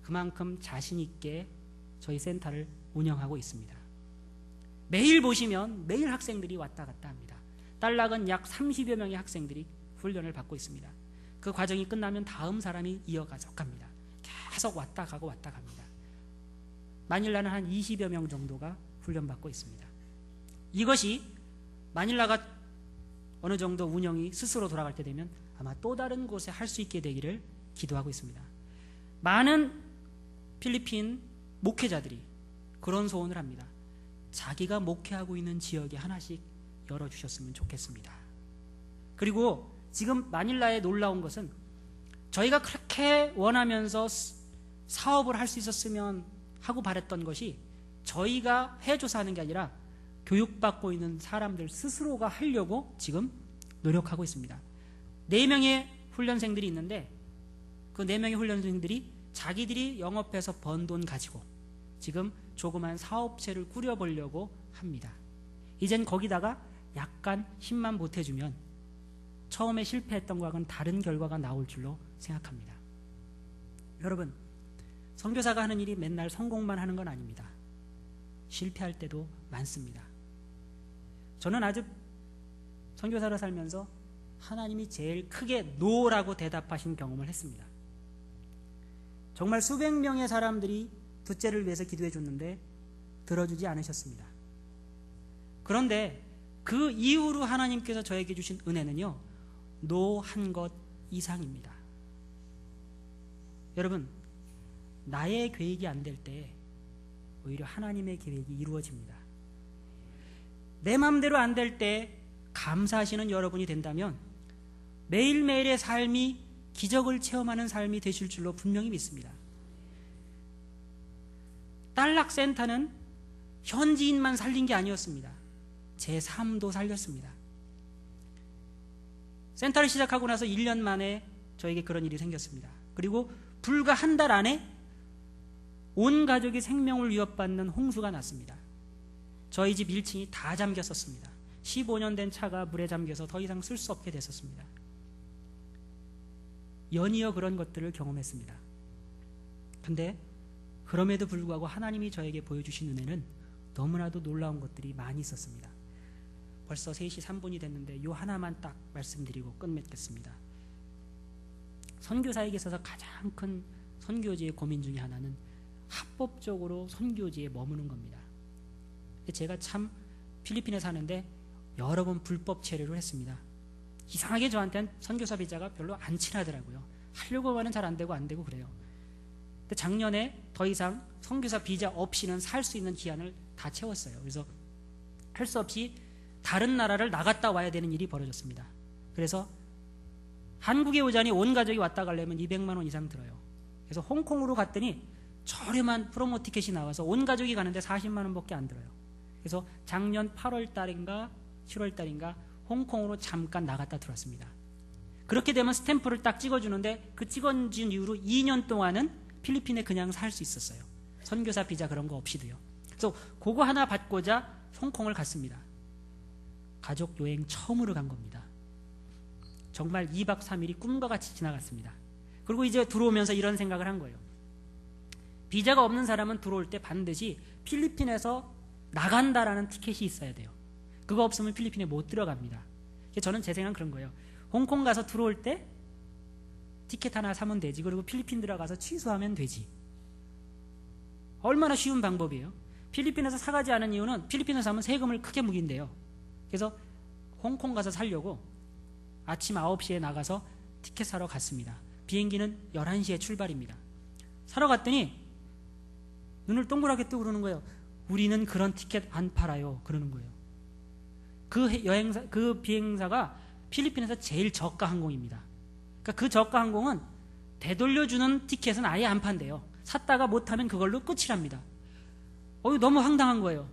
Speaker 3: 그만큼 자신 있게 저희 센터를 운영하고 있습니다. 매일 보시면 매일 학생들이 왔다 갔다 합니다. 딸락은 약 30여 명의 학생들이 훈련을 받고 있습니다. 그 과정이 끝나면 다음 사람이 이어가서 갑니다. 계속 왔다 가고 왔다 갑니다. 마닐라는 한 20여 명 정도가 훈련받고 있습니다. 이것이 마닐라가 어느 정도 운영이 스스로 돌아갈 때 되면 아마 또 다른 곳에 할 수 있게 되기를 기도하고 있습니다. 많은 필리핀 목회자들이 그런 소원을 합니다. 자기가 목회하고 있는 지역에 하나씩 열어주셨으면 좋겠습니다. 그리고 지금 마닐라에 놀라운 것은 저희가 그렇게 원하면서 사업을 할 수 있었으면 하고 바랬던 것이 저희가 해줘서 게 아니라 교육받고 있는 사람들 스스로가 하려고 지금 노력하고 있습니다. 4명의 훈련생들이 있는데 그 4명의 훈련생들이 자기들이 영업해서 번 돈 가지고 지금 조그만 사업체를 꾸려보려고 합니다. 이젠 거기다가 약간 힘만 보태주면 처음에 실패했던 것과는 다른 결과가 나올 줄로 생각합니다. 여러분, 선교사가 하는 일이 맨날 성공만 하는 건 아닙니다. 실패할 때도 많습니다. 저는 아주 선교사로 살면서 하나님이 제일 크게 노라고 대답하신 경험을 했습니다. 정말 수백 명의 사람들이 둘째를 위해서 기도해 줬는데 들어주지 않으셨습니다. 그런데 그 이후로 하나님께서 저에게 주신 은혜는요, 노 한 것 이상입니다. 여러분, 나의 계획이 안 될 때 오히려 하나님의 계획이 이루어집니다. 내 마음대로 안 될 때 감사하시는 여러분이 된다면 매일매일의 삶이 기적을 체험하는 삶이 되실 줄로 분명히 믿습니다. 딸락센터는 현지인만 살린 게 아니었습니다. 제 삶도 살렸습니다. 센터를 시작하고 나서 1년 만에 저에게 그런 일이 생겼습니다. 그리고 불과 한 달 안에 온 가족이 생명을 위협받는 홍수가 났습니다. 저희 집 1층이 다 잠겼었습니다. 15년 된 차가 물에 잠겨서 더 이상 쓸 수 없게 됐었습니다. 연이어 그런 것들을 경험했습니다. 근데 그럼에도 불구하고 하나님이 저에게 보여주신 은혜는 너무나도 놀라운 것들이 많이 있었습니다. 벌써 3시 3분이 됐는데 요 하나만 딱 말씀드리고 끝맺겠습니다. 선교사에게 있어서 가장 큰 선교지의 고민 중에 하나는 합법적으로 선교지에 머무는 겁니다. 제가 참 필리핀에 사는데 여러 번 불법 체류를 했습니다. 이상하게 저한테는 선교사 비자가 별로 안 친하더라고요. 하려고 하면 잘 안 되고 안 되고 그래요. 근데 작년에 더 이상 선교사 비자 없이는 살 수 있는 기한을 다 채웠어요. 그래서 할 수 없이 다른 나라를 나갔다 와야 되는 일이 벌어졌습니다. 그래서 한국에 오자니 온 가족이 왔다 가려면 200만 원 이상 들어요. 그래서 홍콩으로 갔더니 저렴한 프로모 티켓이 나와서 온 가족이 가는데 40만 원밖에 안 들어요. 그래서 작년 8월 달인가 7월 달인가 홍콩으로 잠깐 나갔다 들어왔습니다. 그렇게 되면 스탬프를 딱 찍어주는데 그 찍어준 이후로 2년 동안은 필리핀에 그냥 살 수 있었어요. 선교사 비자 그런 거 없이도요. 그래서 그거 하나 받고자 홍콩을 갔습니다. 가족 여행 처음으로 간 겁니다. 정말 2박 3일이 꿈과 같이 지나갔습니다. 그리고 이제 들어오면서 이런 생각을 한 거예요. 비자가 없는 사람은 들어올 때 반드시 필리핀에서 나간다라는 티켓이 있어야 돼요. 그거 없으면 필리핀에 못 들어갑니다. 저는 제 생각은 그런 거예요. 홍콩 가서 들어올 때 티켓 하나 사면 되지. 그리고 필리핀 들어가서 취소하면 되지. 얼마나 쉬운 방법이에요. 필리핀에서 사가지 않은 이유는 필리핀에서 사면 세금을 크게 묵인대요. 그래서 홍콩 가서 살려고 아침 9시에 나가서 티켓 사러 갔습니다. 비행기는 11시에 출발입니다. 사러 갔더니 눈을 동그랗게 뜨고 그러는 거예요. 우리는 그런 티켓 안 팔아요. 그러는 거예요. 그 비행사가 필리핀에서 제일 저가 항공입니다. 그러니까 그 저가 항공은 되돌려주는 티켓은 아예 안 판대요. 샀다가 못하면 그걸로 끝이랍니다. 너무 황당한 거예요.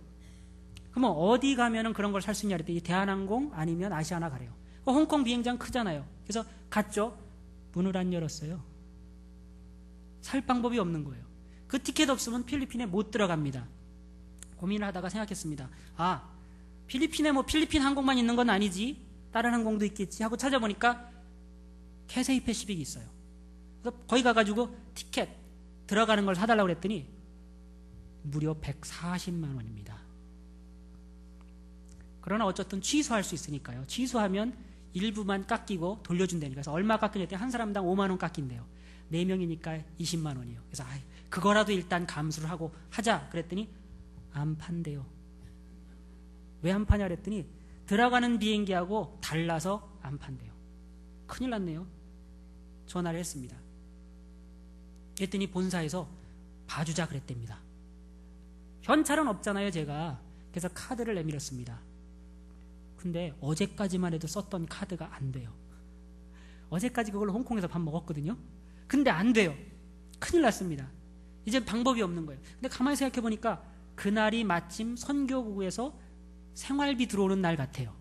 Speaker 3: 그럼 어디 가면은 그런 걸 살 수 있냐 그랬더니 대한항공 아니면 아시아나 가래요. 홍콩 비행장 크잖아요. 그래서 갔죠. 문을 안 열었어요. 살 방법이 없는 거예요. 그 티켓 없으면 필리핀에 못 들어갑니다. 고민을 하다가 생각했습니다. 필리핀에 필리핀 항공만 있는 건 아니지. 다른 항공도 있겠지 하고 찾아보니까 캐세이 패시픽이 있어요. 그래서 거기 가가지고 티켓 들어가는 걸 사달라고 그랬더니 무려 140만 원입니다. 그러나 어쨌든 취소할 수 있으니까요. 취소하면 일부만 깎이고 돌려준다니까. 그래서 얼마 깎이냐고 한 사람당 5만 원 깎인대요. 4명이니까 20만 원이요. 그래서 그거라도 일단 감수를 하고 하자 그랬더니 안 판대요. 왜 안 파냐 그랬더니 들어가는 비행기하고 달라서 안 판대요. 큰일 났네요. 전화를 했습니다. 그랬더니 본사에서 봐주자 그랬답니다. 현찰은 없잖아요 제가. 그래서 카드를 내밀었습니다. 근데 어제까지만 해도 썼던 카드가 안 돼요. 어제까지 그걸로 홍콩에서 밥 먹었거든요. 근데 안 돼요. 큰일 났습니다. 이제 방법이 없는 거예요. 근데 가만히 생각해 보니까 그날이 마침 선교국에서 생활비 들어오는 날 같아요.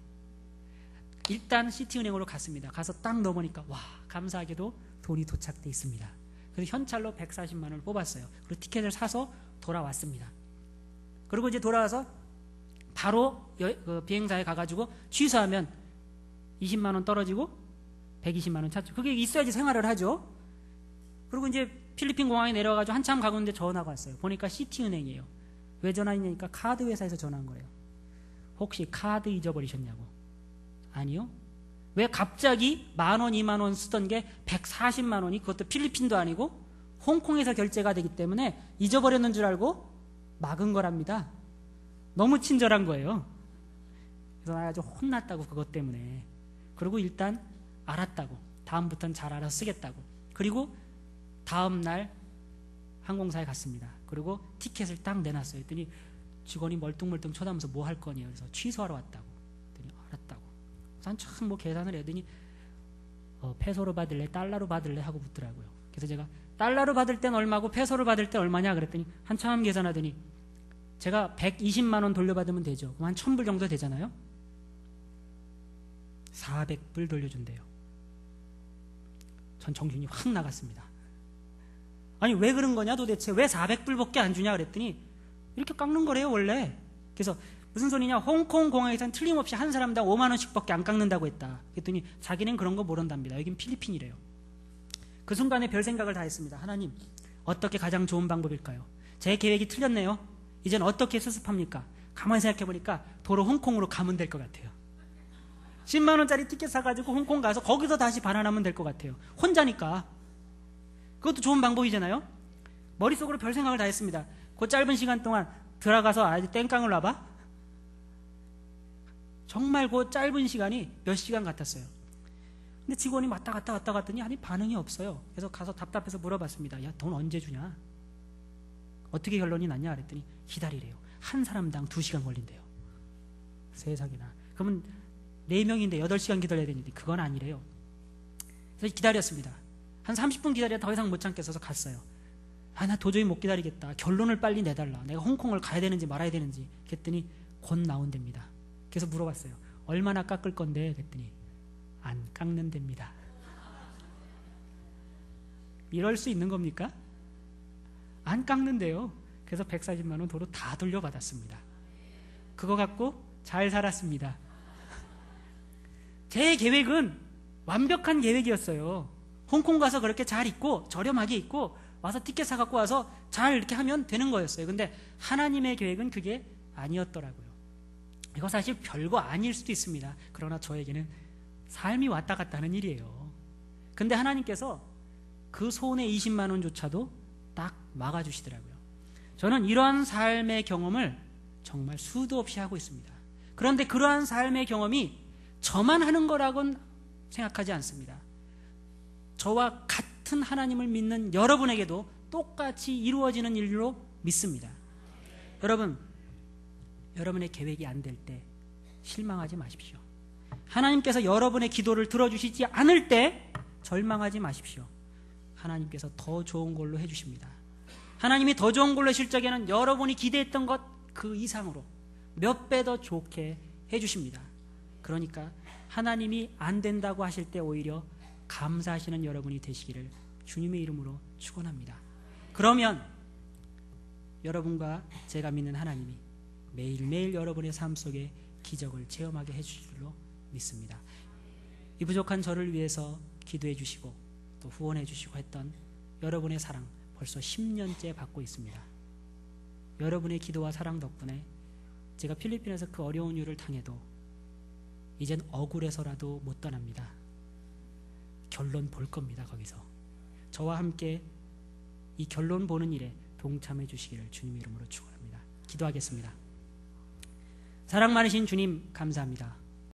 Speaker 3: 일단 시티은행으로 갔습니다. 가서 딱 넣어보니까 와, 감사하게도 돈이 도착돼 있습니다. 그래서 현찰로 140만 원을 뽑았어요. 그리고 티켓을 사서 돌아왔습니다. 그리고 이제 돌아와서 바로 그 비행사에 가가지고 취소하면 20만 원 떨어지고 120만 원 찾죠. 그게 있어야지 생활을 하죠. 그리고 이제 필리핀 공항에 내려가가지고 한참 가고 있는데 전화가 왔어요. 보니까 시티은행이에요. 왜 전화했냐니까 카드 회사에서 전화한 거예요. 혹시 카드 잊어버리셨냐고. 아니요. 왜 갑자기 10,000원, 20,000원 쓰던 게 140만 원이 그것도 필리핀도 아니고 홍콩에서 결제가 되기 때문에 잊어버렸는 줄 알고 막은 거랍니다. 너무 친절한 거예요. 그래서 아주 혼났다고 그것 때문에. 그리고 일단 알았다고. 다음부터는 잘 알아서 쓰겠다고. 그리고 다음 날 항공사에 갔습니다. 그리고 티켓을 딱 내놨어요. 했더니 직원이 멀뚱멀뚱 쳐다보면서 뭐 할 거냐. 그래서 취소하러 왔다고. 했더니 알았다고. 그래서 한참 계산을 해더니 페소로 받을래 달러로 받을래 하고 묻더라고요. 그래서 제가 달러로 받을 땐 얼마고 페소로 받을 땐 얼마냐 그랬더니 한참 계산하더니 제가 120만 원 돌려받으면 되죠. 그럼 한 1,000불 정도 되잖아요. 400불 돌려준대요. 전 정신이 확 나갔습니다. 아니 왜 그런 거냐 도대체. 왜 400불밖에 안 주냐 그랬더니 이렇게 깎는 거래요 원래. 그래서 무슨 소리냐. 홍콩 공항에서는 틀림없이 한 사람당 5만 원씩밖에 안 깎는다고 했다. 그랬더니 자기는 그런 거 모른답니다. 여긴 필리핀이래요. 그 순간에 별 생각을 다 했습니다. 하나님 어떻게 가장 좋은 방법일까요? 제 계획이 틀렸네요. 이젠 어떻게 수습합니까? 가만히 생각해보니까 도로 홍콩으로 가면 될 것 같아요. 10만 원짜리 티켓 사가지고 홍콩 가서 거기서 다시 반환하면 될 것 같아요. 혼자니까. 그것도 좋은 방법이잖아요. 머릿속으로 별 생각을 다 했습니다. 그 짧은 시간 동안 들어가서 아주 땡깡을 놔봐. 정말 그 짧은 시간이 몇 시간 같았어요. 근데 직원이 왔다 갔다 갔더니 아니 반응이 없어요. 그래서 가서 답답해서 물어봤습니다. 야, 돈 언제 주냐? 어떻게 결론이 났냐 그랬더니 기다리래요. 한 사람당 2시간 걸린대요. 세상에나. 그러면 4명인데 8시간 기다려야 되는데 그건 아니래요. 그래서 기다렸습니다. 한 30분 기다려야 더 이상 못 참겠어서 갔어요. 나 도저히 못 기다리겠다. 결론을 빨리 내달라. 내가 홍콩을 가야 되는지 말아야 되는지. 그랬더니 곧 나온답니다. 그래서 물어봤어요. 얼마나 깎을 건데? 그랬더니 안 깎는답니다. 이럴 수 있는 겁니까? 안 깎는데요. 그래서 140만 원 도로 다 돌려받았습니다. 그거 갖고 잘 살았습니다. 제 계획은 완벽한 계획이었어요. 홍콩 가서 그렇게 잘 있고 저렴하게 있고 와서 티켓 사갖고 와서 잘 이렇게 하면 되는 거였어요. 근데 하나님의 계획은 그게 아니었더라고요. 이거 사실 별거 아닐 수도 있습니다. 그러나 저에게는 삶이 왔다 갔다 하는 일이에요. 근데 하나님께서 그 손해 20만 원조차도 딱 막아주시더라고요. 저는 이러한 삶의 경험을 정말 수도 없이 하고 있습니다. 그런데 그러한 삶의 경험이 저만 하는 거라고는 생각하지 않습니다. 저와 같은 하나님을 믿는 여러분에게도 똑같이 이루어지는 일로 믿습니다. 여러분, 여러분의 계획이 안 될 때 실망하지 마십시오. 하나님께서 여러분의 기도를 들어주시지 않을 때 절망하지 마십시오. 하나님께서 더 좋은 걸로 해주십니다. 하나님이 더 좋은 걸로 해줄 적에는 여러분이 기대했던 것 그 이상으로 몇 배 더 좋게 해주십니다. 그러니까 하나님이 안 된다고 하실 때 오히려 감사하시는 여러분이 되시기를 주님의 이름으로 축원합니다. 그러면 여러분과 제가 믿는 하나님이 매일매일 여러분의 삶 속에 기적을 체험하게 해주실 줄로 믿습니다. 이 부족한 저를 위해서 기도해 주시고 또 후원해 주시고 했던 여러분의 사랑 벌써 10년째 받고 있습니다. 여러분의 기도와 사랑 덕분에 제가 필리핀에서 그 어려운 일을 당해도 이젠 억울해서라도 못 떠납니다. 결론 볼 겁니다. 거기서 저와 함께 이 결론 보는 일에 동참해 주시기를 주님의 이름으로 축원합니다. 기도하겠습니다. 사랑 많으신 주님 감사합니다.